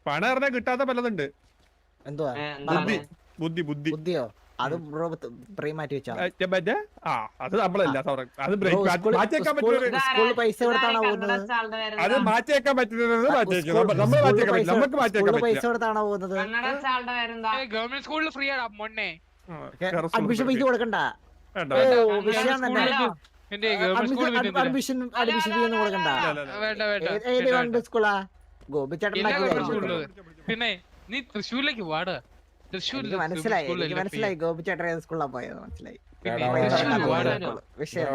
പണം പറഞ്ഞാൽ കിട്ടാത്ത പലതുണ്ട്. എന്തുവാ ബുദ്ധി ബുദ്ധിയോ? അത് ബ്രോ മാറ്റി വെച്ചാ അത് നമ്മളല്ല അത് മാറ്റിയേക്കാൻ പറ്റുന്നത്. സ്കൂളിൽ പൈസ കൊടുത്താണോ പോകുന്നത്? അത് മാറ്റിയേക്കാൻ പറ്റുന്നത് നമ്മൾ മാറ്റിയേക്കാൻ പറ്റില്ല, നമുക്ക് മാറ്റിയേക്കാൻ പറ്റില്ല. പൈസ കൊടുത്താണോ പോകുന്നത്? ഗവൺമെന്റ് സ്കൂളിൽ ഫ്രീ ആണ് മൊണ്ണെ. അഡ്മിഷൻ ഫീസ് കൊടുക്കണ്ട. വിഷയം തന്നെ. അഡ്മിഷൻ ഫീ ഒന്നും കൊടുക്കണ്ട. ഏത് ഗവൺമെന്റ് സ്കൂളാ? ഗോപിച്ചേട്ടൻ പിന്നെ നീ തൃശ്ശൂരിലേക്ക് വാട. എനിക്ക് മനസ്സിലായി ഗോപിച്ചേട്ടൻ ഏത് സ്കൂളിലാ പോയത്, മനസ്സിലായി. വിഷയം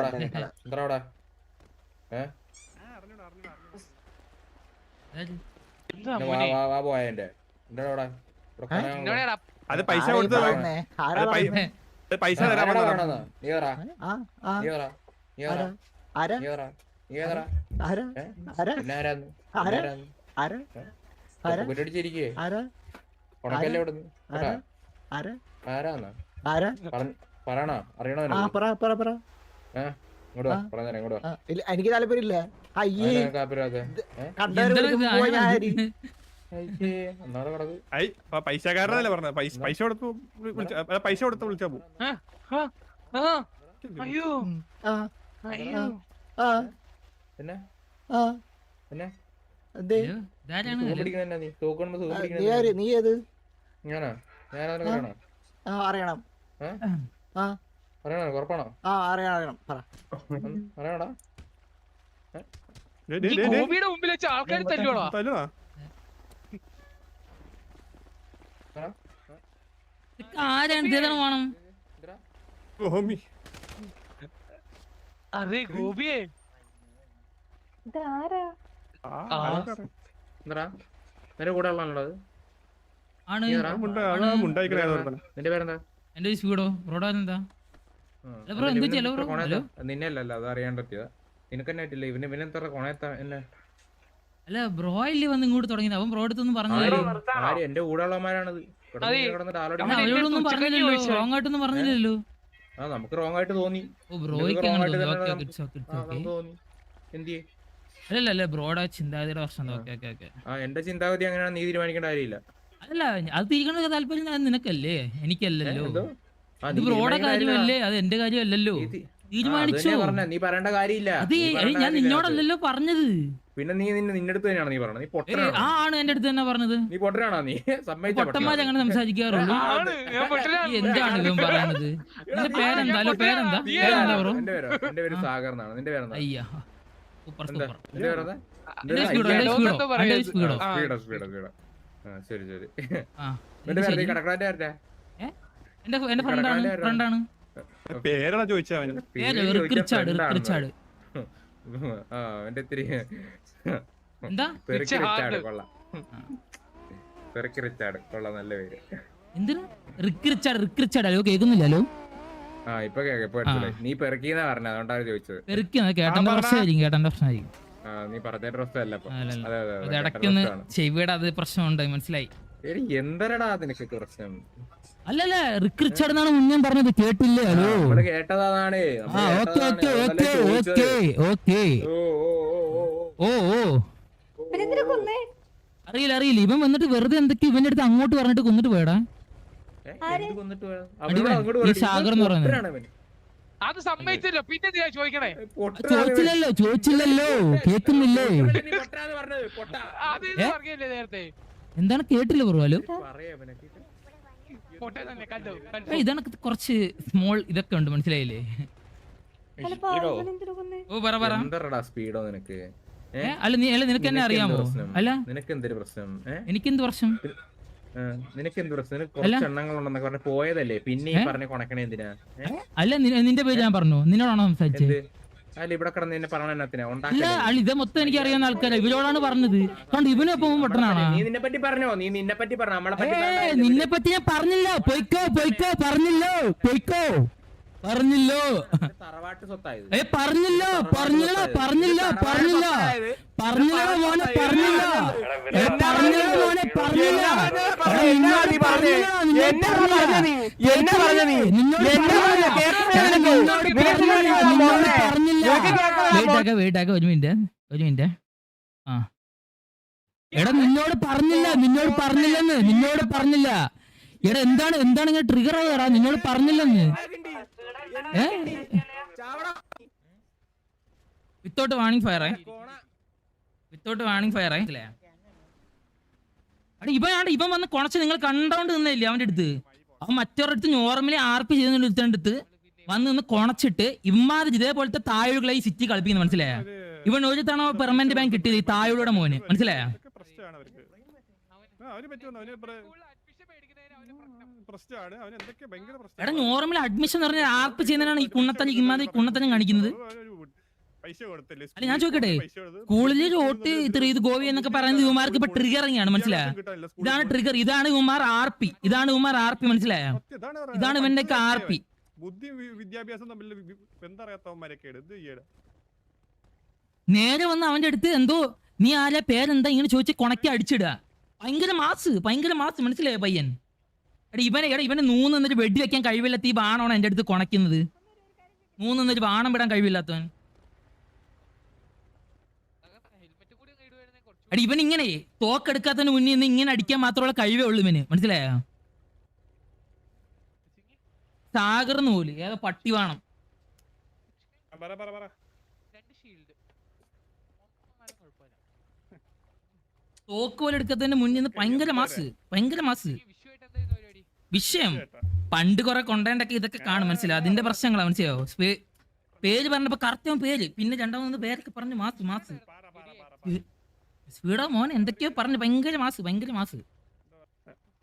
അത് പൈസ കൊടുത്ത പൈസ തരാൻ എനിക്ക് താല്പര്യമില്ല. പൈസക്കാരനല്ലേ പറഞ്ഞത്. പൈസ കൊടുത്ത് വിളിച്ചാ പോകും. അയ്യോ പിന്നെ നീ ഏത് അറിയണം? അറിയണം പറ. ഗോപിയുടെ മുമ്പിൽ വെച്ച് ആൾക്കാർ തല്ലുവാ. അതെ ഗോപിയെ കൂടെ ഉള്ളത്. നിന്നെയല്ലല്ലോ അത് അറിയാൻ പറ്റിയതാ. നിനക്കെന്നെ പറ്റില്ല. ഇവനെത്ര കൊണയത്താ എന്നെ. അല്ല ബ്രോ ഇല്ലേ വന്ന് ഇങ്ങോട്ട് തുടങ്ങിയത്. അവൻ ബ്രോ അടുത്തൊന്നും പറഞ്ഞില്ലല്ലോ. എന്റെ കൂടെ ഉള്ളമാരാണത്. റോങ്ങായിട്ടൊന്നും പറഞ്ഞില്ലല്ലോ. നമുക്ക് റോങ് ആയിട്ട് തോന്നി. അല്ലല്ല ബ്രോയുടെ ചിന്താഗതിയുടെ പ്രശ്നം. എന്റെ ചിന്താഗതി അങ്ങനെയാണ്. നീ തീരുമാനിക്കേണ്ട കാര്യമില്ല. അല്ല അത് തീരുമാനിക്കാൻ താല്പര്യം നിനക്കല്ലേ, എനിക്കല്ലല്ലോ. അത് ബ്രോയുടെ കാര്യമല്ലേ, അത് എന്റെ കാര്യമല്ലല്ലോ. തീരുമാനിച്ചു. നീ പറയേണ്ട കാര്യമില്ല. ഞാൻ നിന്നോടല്ലല്ലോ പറഞ്ഞത്. പിന്നെ നീ നിന്റെ അടുത്ത് തന്നെയാണ് നീ പറഞ്ഞത്. നീ പൊട്ടനാണ്. ആണ് എന്റെ അടുത്ത് തന്നെ പറഞ്ഞത്. നീ പൊട്ടനാണോ? നീ പൊട്ടന്മാർ അങ്ങനെ സംസാരിക്കാറുള്ളൂ. എന്താണ് ഇവൻ പറയുന്നത്? നിന്റെ പേരെന്താ? പേരെന്താ ബ്രോ? എന്റെ പേര് സാഗർ എന്നാണ്. നിന്റെ പേരെന്താ? അയ്യാ സൂപ്പർ സൂപ്പർ. ശരി ശരി. എന്റെ ഫ്രണ്ടാണ്. പേരാണ് ചോദിച്ചാ എന്താ കൊള്ളാം, നല്ല പേര്. എന്തിനാ റിച്ചാർഡ്? അല്ലോ കേൾക്കുന്നില്ലല്ലോ. ഇപ്പൊ നീ പെറുക്കിന്നാ പറഞ്ഞ, അതുകൊണ്ടാണ് ചോദിച്ചത്. കേട്ടന്റെ പ്രശ്നമായിരിക്കും. നീ പറഞ്ഞ പ്രശ്നമല്ല. ഇടയ്ക്കൊന്ന് ചെവിയുടെ അത് പ്രശ്നമുണ്ട്, മനസ്സിലായി. എന്തരടാ നിനക്ക് പ്രശ്നം? അല്ലല്ല റിച്ചാർഡ് എന്നാണ് മുന്നേ പറഞ്ഞത്, കേട്ടില്ലേ? ഹലോ കേട്ടതാണ്. അറിയില്ല. ഇവൻ വന്നിട്ട് വെറുതെ എന്തൊക്കെ ഇവന്റെ അടുത്ത് അങ്ങോട്ട് പറഞ്ഞിട്ട് കൊന്നിട്ട് പോയടാ. ഈ സാഗർ എന്ന് പറയുന്നത് അത് സമ്മതിച്ചല്ലോ. പിന്നെ ചോദിച്ചില്ലല്ലോ. കേക്കുന്നില്ലേ? നേരത്തെ എന്താണ് കേട്ടില്ല ബ്രോ? ഇതാണ് കുറച്ച് സ്മോൾ ഇതൊക്കെ ഉണ്ട്, മനസ്സിലായില്ലേ? സ്പീഡോ നിനക്ക്? അല്ല നിനക്ക് എന്നെ അറിയാമോ? അല്ല നിനക്ക് എന്തൊരു പ്രശ്നം? എനിക്കെന്ത് പ്രശ്നം? നിനക്ക് എന്ത് പ്രശ്നം? കുറച്ച് എണ്ണങ്ങളുണ്ടെന്നൊക്കെ പറഞ്ഞ പോയതല്ലേ, പിന്നെ പറഞ്ഞ കൊണക്കണേ എന്തിനാ? അല്ല നിന്റെ പേര് ഞാൻ പറഞ്ഞു, നിന്നോടാണോ സംസാരിച്ചത്? അല്ല ഇവിടെ കിടന്ന് എന്നെ പറഞ്ഞതിനാ ഇത് മൊത്തം എനിക്ക് അറിയാവുന്ന ആൾക്കാരാ, ഇവരോടാണ് പറഞ്ഞത്. കണ്ട് ഇവനെപ്പം പെട്ടനാണ്. നീ നിന്നെ പറ്റി പറഞ്ഞോ? നീ നിന്നെ പറ്റി പറഞ്ഞു. നമ്മളെ നിന്നെ പറ്റി ഞാൻ പറഞ്ഞില്ലോ. പൊയ്ക്കോ പറഞ്ഞില്ലോ. തറവാട്ട് സ്വത്തായത്. പറഞ്ഞില്ലോ മോനെ. പറഞ്ഞില്ലോ വെയിറ്റ് ആക്ക ഒരു മിനിറ്റ്. എടാ നിന്നോട് പറഞ്ഞില്ല എടാ എന്താണ് ഇങ്ങനെ ട്രിഗർ ആയതാ നിന്നോട് പറഞ്ഞില്ലെന്ന് വിത്തൗട്ട് വാണിംഗ് ഫയർ അല്ലേ ഇവൻ വന്ന് കുറച്ച് നിങ്ങൾ കണ്ടോണ്ട് നിന്നില്ലേ അവന്റെ അടുത്ത് അവൻ മറ്റൊരിടത്ത് നോർമലി RP ചെയ്തെടുത്ത് വന്ന് നിന്ന് കൊണച്ചിട്ട് ഇമ്മാതിരി ഇതേപോലത്തെ താഴുകളെ ഈ സിറ്റി കളിപ്പിക്കുന്നത് മനസ്സിലായ ഇവൻ ഒരു തവണ പെർമനന്റ് ബാങ്ക് കിട്ടിയത് ഈ താഴുടെ മോന് മനസ്സിലായ എടാ നോർമൽ അഡ്മിഷൻ എന്ന് പറഞ്ഞാൽ RP ചെയ്യുന്നതിനാണ് ഈ കുണ്ണത്തഞ്ഞ് കാണിക്കുന്നത്. അല്ല ഞാൻ ചോദിക്കട്ടെ സ്കൂളിൽ വോട്ട് ഇത് ഗോവി എന്നൊക്കെ പറയുന്നത് ഇവന്മാർക്ക് ഇപ്പൊ ട്രിഗറിംഗ് ആണ് മനസ്സിലായ ഇതാണ് ട്രിഗർ ഇതാണ് ഇവന്മാർ RP മനസ്സിലായ ഇതാണ് ഇവന്റെ RP ബുദ്ധി വിദ്യാഭ്യാസം തമ്മിൽ ബന്ധറിയാത്തവന്മാരൊക്കെയാണ് ഇത് ചെയ്യണം. നേരെ വന്ന് അവന്റെ അടുത്ത് എന്തോ നീ ആരെ പേരെന്താ ഇങ്ങനെ ചോദിച്ച് കൊണക്കി അടിച്ചിടുക ഭയങ്കര മാസ് മനസ്സിലായോ പയ്യൻ. ഇവന് 3 എന്നിട്ട് വെടി വെക്കാൻ കഴിവില്ലാത്ത ഈ ബാണാണ് എന്റെ അടുത്ത് കൊണക്കുന്നത് 3 എന്നിട്ട് ബാണം വിടാൻ കഴിവില്ലാത്തവൻ. ഇവൻ ഇങ്ങനെ തോക്കെടുക്കാത്തതിന് മുന്നിൽ നിന്ന് ഇങ്ങനെ അടിക്കാൻ മാത്രമുള്ള കഴിവേ ഉള്ളു ഇവന് മനസ്സിലായോ. സാഗർന്ന് പോലും ഏതാ പട്ടി വേണം തോക്ക് പോലെ എടുക്കാത്തതിന്റെ മുന്നിൽ നിന്ന് ഭയങ്കര മാസ് വിഷയം പണ്ട് കുറെ കൊണ്ടേണ്ടൊക്കെ ഇതൊക്കെ കാണും മനസ്സിലാവും അതിന്റെ പ്രശ്നങ്ങളാ മനസ്സിലാവോ. പേര് പറഞ്ഞപ്പോ കറക്റ്റ് പേര് പിന്നെ രണ്ടാമത് പേരൊക്കെ പറഞ്ഞു മാസ് സ്പീഡോ മോൻ എന്തൊക്കെയോ പറഞ്ഞു ഭയങ്കര മാസ്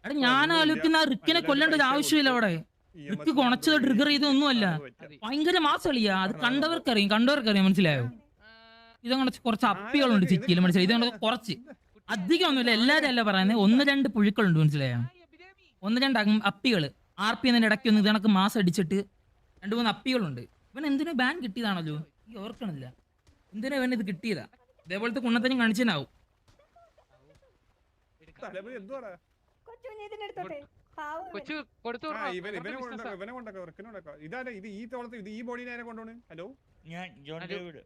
എടാ ഞാൻ ആലോചിക്കുന്ന റിക്കിനെ കൊല്ലേണ്ട ഒരു ആവശ്യമില്ല അവിടെ. റിക്ക് കൊണച്ചത് ട്രിഗർ ചെയ്തൊന്നുമല്ല ഭയങ്കര മാസ് കളിയാ അത് കണ്ടവർക്കറിയാം മനസ്സിലായോ. ഇതങ്ങനെ കുറച്ച് അപ്പികളുണ്ട് ചിറ്റിയിൽ മനസ്സിലായി ഇതങ്ങനെ കുറച്ച് അധികം ഒന്നുമില്ല എല്ലാവരും അല്ല പറയുന്നത് 1-2 പുഴുക്കളുണ്ട് മനസ്സിലായോ 1-2 അപ്പികള് RP എന്നതിന്റെ ഇടയ്ക്ക് ഒന്ന് ഇതണക്ക് മാസം അടിച്ചിട്ട് 2-3 അപ്പികളുണ്ട്. ഇവൻ എന്തിനു ബാൻ കിട്ടിയതാണല്ലോ ഈ ഓർക്കണില്ല എന്തിനാ ഇവൻ ഇത് കിട്ടിയതാ ഇതേപോലത്തെ കുണ്ണത്തനും കാണിച്ചനാവും. ഈ ബോഡി നേരെ കൊണ്ടുപോണ്. ഹലോ ഞാൻ ജോൺ ഡേവിഡ്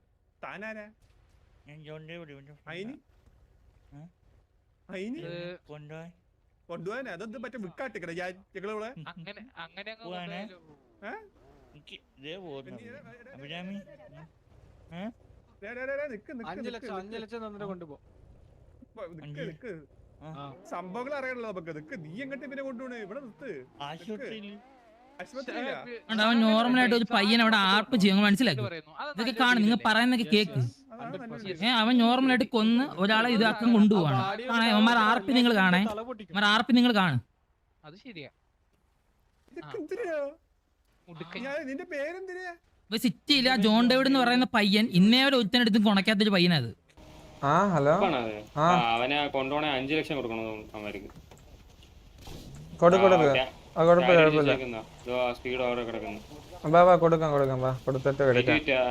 കൊണ്ടുപോകാൻ അതൊന്നും മറ്റേ വിക്കാട്ടിക്കണ ഞങ്ങളെ സംഭവങ്ങൾ അറിയാനുള്ള നമുക്ക് നീ എങ്ങോട്ട് പിന്നെ കൊണ്ടുപോണേ ഇവിടെ നിർത്ത്. അവൻ നോർമലായിട്ട് ഒരു പയ്യൻ അവിടെ RP ചെയ്യും മനസ്സിലാക്കി ഇതൊക്കെ കാണും നിങ്ങൾ പറയുന്നൊക്കെ കേക്ക്. അവൻ നോർമലായിട്ട് കൊന്ന് ഒരാളെ ഇതാക്കാൻ കൊണ്ടുപോവാണ് അവന്മാർ RP നിങ്ങൾ കാണേ RP നിങ്ങൾ കാണും. അത് ശരിയാ നിന്റെ പേരെന്തിനാ സിറ്റിയില്ല ജോൺ ഡേവിഡ് എന്ന് പറയുന്ന പയ്യൻ ഇന്നേവരെ ഒരുത്തനെടുത്ത് കൊണക്കാത്തൊരു പയ്യനത്. ഹലോ അവനെ കൊണ്ടുപോണേ 5 ലക്ഷം കൊടുക്കണം അവർക്ക് കൊടുപ്പില്ല സ്പീഡ് ഓവർ കിടക്കുന്നു കൊടുക്കാം കൊടുത്തിട്ട്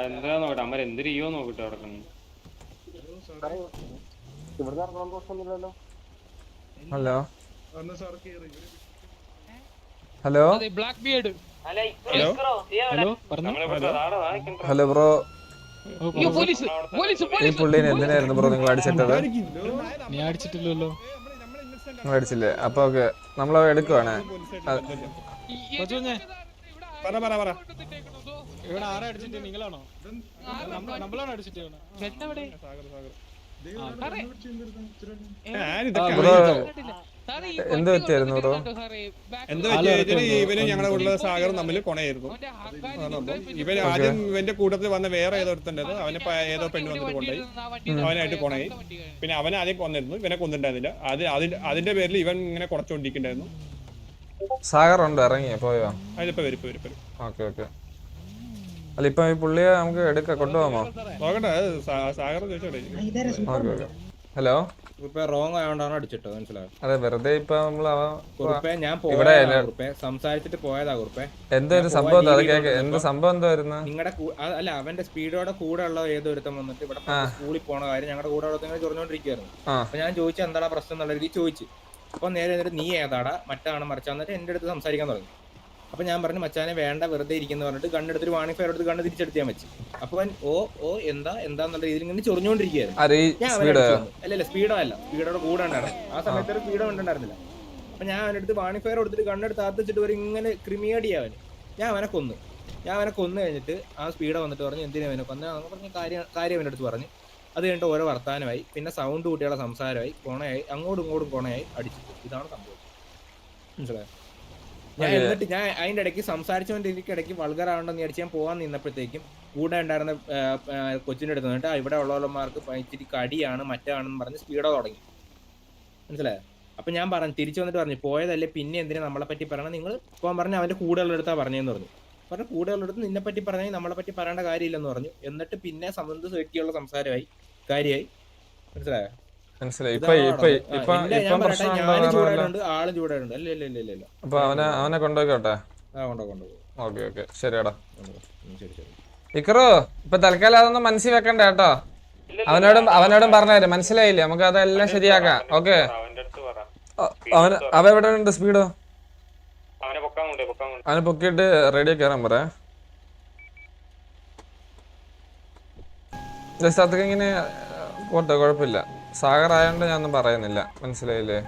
എന്താ നോക്കട്ടെ അമ്മ എന്ത് ചെയ്യോ നോക്കട്ടെ കിടക്കുന്നു. ഹലോ ബ്രോ ഈ പുള്ളീനെ എന്തിനായിരുന്നു ബ്രോ നിങ്ങൾ അടിച്ചിട്ടത്? നിങ്ങൾ അടിച്ചില്ലേ? അപ്പൊ ഓക്കെ നമ്മളെ എടുക്കുവാണ്. ബ്രോ എന്ത് പറ്റിയായിരുന്നു ബ്രോ? ഇവന് ഞങ്ങളുടെ കൂടെ സാഗറും തമ്മിൽ കൊണയായിരുന്നു. ഇവന് ആദ്യം ഇവന്റെ കൂട്ടത്തിൽ വന്ന വേറെ ഏതോ ഒരുത്തണ്ടത് അവനെ ഏതോ പെണ്ണ് വന്നിട്ട് കൊണ്ടുപോയി അവനായിട്ട് കൊണയായി. പിന്നെ അവനെ ആദ്യം കൊന്നിരുന്നു ഇവനെ കൊന്നിട്ടുണ്ടായിരുന്നില്ല. അതിന്റെ പേരിൽ ഇവൻ ഇങ്ങനെ കുറച്ചോണ്ടിരിക്കണ്ടായിരുന്നു. സാഗർ ഉണ്ട് ഇറങ്ങിയ പോയോ? അതിലിപ്പോ വരും. ഓക്കെ അല്ല ഇപ്പൊ ഈ പുള്ളിയെ നമുക്ക് എടുക്കാം കൊണ്ടുപോകാമോ? നോക്കട്ടെ സാഗർ ചോദിച്ചോട്ടെ. ഹലോ റോങ് ആയതുകൊണ്ടാണ് അടിച്ചിട്ടോ മനസ്സിലായോ? അതെ വെറുതെ ഇപ്പൊ ഞാൻ സംസാരിച്ചിട്ട് പോയതാ കുറുപ്പേ. എന്തൊരു സംഭവം എന്ത് സംഭവം എന്തായിരുന്നു? നിങ്ങളുടെ അല്ല അവന്റെ സ്പീഡോടെ കൂടെ ഉള്ള ഏതൊരുത്തം വന്നിട്ട് ഇവിടെ സ്കൂളിൽ പോണ കാര്യം ഞങ്ങളുടെ കൂടെ ചൊറിഞ്ഞോണ്ടിരിക്കുകയായിരുന്നു. അപ്പൊ ഞാൻ ചോദിച്ചു എന്താടാ പ്രശ്നം എന്നുള്ള രീതി ചോദിച്ചു. അപ്പൊ നേരെ എന്നിട്ട് നീ ഏതാടാ മറ്റാണ് മറിച്ചാന്നിട്ട് എന്റെ അടുത്ത് സംസാരിക്കാൻ തുടങ്ങി. അപ്പൊ ഞാൻ പറഞ്ഞു മച്ചാനെ വേണ്ട വെറുതെ ഇരിക്കുന്നു പറഞ്ഞിട്ട് കണ്ണെടുത്തിട്ട് വാണി ഫയർ എടുത്ത് കണ്ണ് തിരിച്ചെടുത്ത് ഞാൻ വെച്ചു. അപ്പൊ അവൻ എന്താന്നുള്ള രീതിയിൽ ഇങ്ങനെ ചൊറിഞ്ഞോണ്ടിരിക്കുകയായിരുന്നു. അല്ലല്ല സ്പീഡോ അല്ല, സ്പീഡോടെ കൂടെ ഉണ്ടായിരുന്നു. ആ സമയത്ത് ഒരു സ്പീഡോ ഉണ്ടായിരുന്നില്ല. അപ്പൊ ഞാൻ അവനെടുത്ത് വാണി ഫയർ എടുത്തിട്ട് കണ്ണെടുത്ത് ആത്തിച്ചിട്ട് ഒരു ഇങ്ങനെ ക്രിമിയേടി അവന്. ഞാൻ അവനെ കൊന്നു കഴിഞ്ഞിട്ട് ആ സ്പീഡോ വന്നിട്ട് പറഞ്ഞു എന്തിനാ അവനെ കൊന്ന പറഞ്ഞ കാര്യം അവൻ്റെ അടുത്ത് പറഞ്ഞു. അത് കഴിഞ്ഞിട്ട് ഓരോ വർത്താനമായി, പിന്നെ സൗണ്ട് കുട്ടികളെ സംസാരമായി, കൊണയായി, അങ്ങോട്ടും ഇങ്ങോട്ടും കൊണയായി അടിച്ചു. ഇതാണ് സംഭവം, മനസ്സിലായോ? എന്നിട്ട് ഞാൻ അതിന്റെ ഇടയ്ക്ക് സംസാരിച്ചുകൊണ്ടിരിക്കിടയ്ക്ക് വൾഗറാവണ്ടെന്ന് വിചാരിച്ച് ഞാൻ പോകാൻ നിന്നപ്പോഴത്തേക്കും കൂടെ ഉണ്ടായിരുന്ന കൊച്ചിൻ്റെ അടുത്ത് നിന്നിട്ട് ഇവിടെ ഉള്ളവന്മാർക്ക് ഇച്ചിരി കടിയാണ് മറ്റാണെന്ന് പറഞ്ഞ് സ്പീഡോ തുടങ്ങി, മനസ്സിലായോ? അപ്പൊ ഞാൻ തിരിച്ചു വന്നിട്ട് പറഞ്ഞു പോയതല്ലേ പിന്നെ എന്തിനാ നമ്മളെ പറ്റി പറയണം, നിങ്ങൾ പോകാൻ പറഞ്ഞ അവന്റെ കൂടെയുള്ളടുത്താ പറഞ്ഞെന്ന് പറഞ്ഞു. കൂടെയുള്ളടുത്ത് നിന്നെ പറ്റി പറഞ്ഞാൽ നമ്മളെ പറ്റി പറയേണ്ട കാര്യമില്ലെന്ന് പറഞ്ഞു. എന്നിട്ട് പിന്നെ സംബന്ധ വ്യക്തിയുള്ള സംസാരമായി, കാര്യമായി, മനസ്സിലായോ? ആളും ചൂടായിട്ടുണ്ട്. അല്ല അപ്പൊ അവനെ കൊണ്ടുപോയിക്കോട്ടെ. കൊണ്ടുപോകും. ശരിയാടാ. ശരി. ഇക്കറോ ഇപ്പൊ തൽക്കാലം അതൊന്നും മനസ്സിൽ വെക്കണ്ട കേട്ടോ. അവനോടും പറഞ്ഞുതരും, മനസ്സിലായില്ലേ? നമുക്ക് അതെല്ലാം ശരിയാക്കാം. ഓക്കെ, അവൻ എവിടെ ഉണ്ട് സ്പീഡോ? അവനെ പൊക്കിയിട്ട് റേഡിയോ കയറാൻ പറയാ. ജസ്റ്റ് അതൊക്കെ ഇങ്ങനെ പോട്ടെ, കുഴപ്പമില്ല. സാഗർ ആയതുകൊണ്ട് ഞാനൊന്നും പറയുന്നില്ല, മനസ്സിലായില്ലേ?